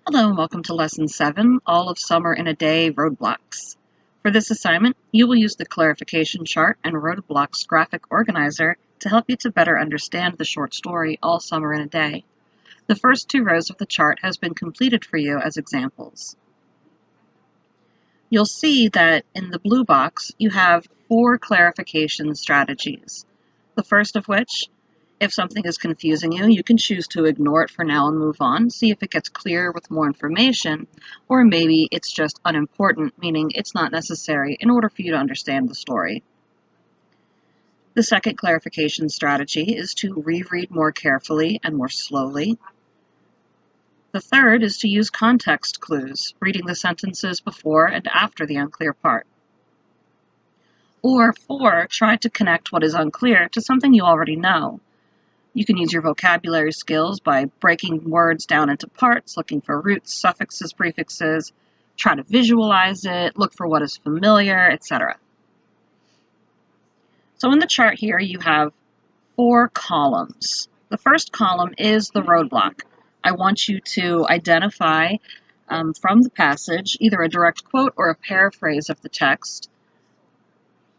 Hello and welcome to Lesson 7, All of Summer in a Day Roadblocks. For this assignment, you will use the clarification chart and Roadblocks graphic organizer to help you to better understand the short story All Summer in a Day. The first two rows of the chart has been completed for you as examples. You'll see that in the blue box you have 4 clarification strategies. The first of which, if something is confusing you, you can choose to ignore it for now and move on, see if it gets clearer with more information, or maybe it's just unimportant, meaning it's not necessary in order for you to understand the story. The second clarification strategy is to reread more carefully and more slowly. The third is to use context clues, reading the sentences before and after the unclear part. Or 4, try to connect what is unclear to something you already know. You can use your vocabulary skills by breaking words down into parts, looking for roots, suffixes, prefixes, try to visualize it, look for what is familiar, etc. So in the chart here, you have 4 columns. The first column is the roadblock. I want you to identify from the passage either a direct quote or a paraphrase of the text.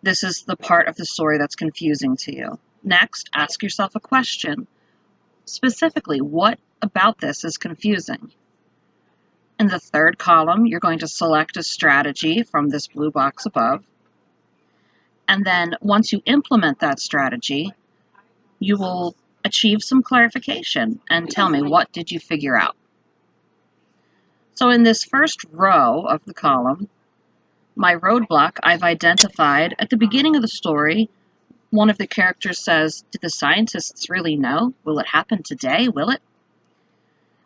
This is the part of the story that's confusing to you. Next, ask yourself a question. Specifically, what about this is confusing? In the third column, you're going to select a strategy from this blue box above. And then once you implement that strategy, you will achieve some clarification and tell me, what did you figure out? So in this first row of the column, my roadblock, I've identified at the beginning of the story. One of the characters says, "Did the scientists really know? Will it happen today? Will it?"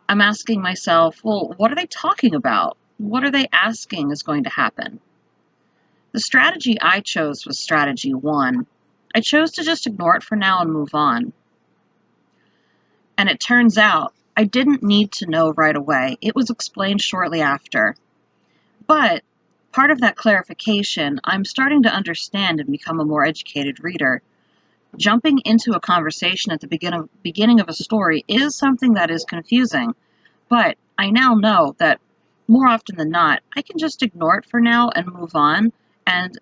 I'm asking myself, well, what are they talking about? What are they asking is going to happen? The strategy I chose was strategy 1. I chose to just ignore it for now and move on. And it turns out I didn't need to know right away. It was explained shortly after. But part of that clarification, I'm starting to understand and become a more educated reader. Jumping into a conversation at the beginning of a story is something that is confusing, but I now know that more often than not, I can just ignore it for now and move on, and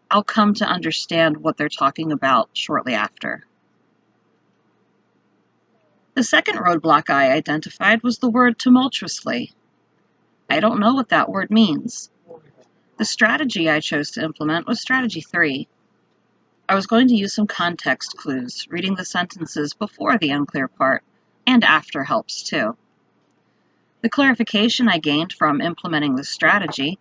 I'll come to understand what they're talking about shortly after. The second roadblock I identified was the word tumultuously. I don't know what that word means. The strategy I chose to implement was strategy 3. I was going to use some context clues, reading the sentences before the unclear part, and after helps too. The clarification I gained from implementing this strategy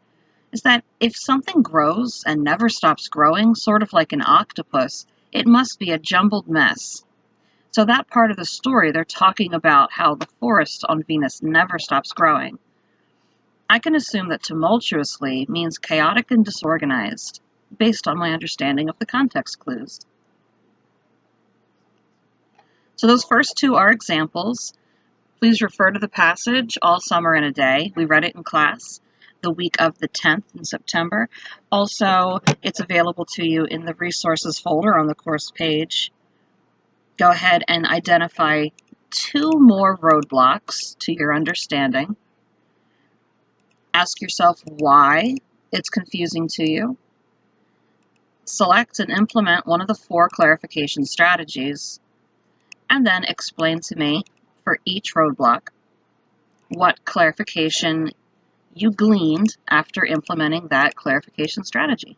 is that if something grows and never stops growing, sort of like an octopus, it must be a jumbled mess. So that part of the story, they're talking about how the forest on Venus never stops growing. I can assume that tumultuously means chaotic and disorganized, based on my understanding of the context clues. So those first 2 are examples. Please refer to the passage, All Summer in a Day. We read it in class the week of the 10th in September. Also, it's available to you in the resources folder on the course page. Go ahead and identify 2 more roadblocks to your understanding. Ask yourself why it's confusing to you. Select and implement one of the 4 clarification strategies, and then explain to me for each roadblock what clarification you gleaned after implementing that clarification strategy.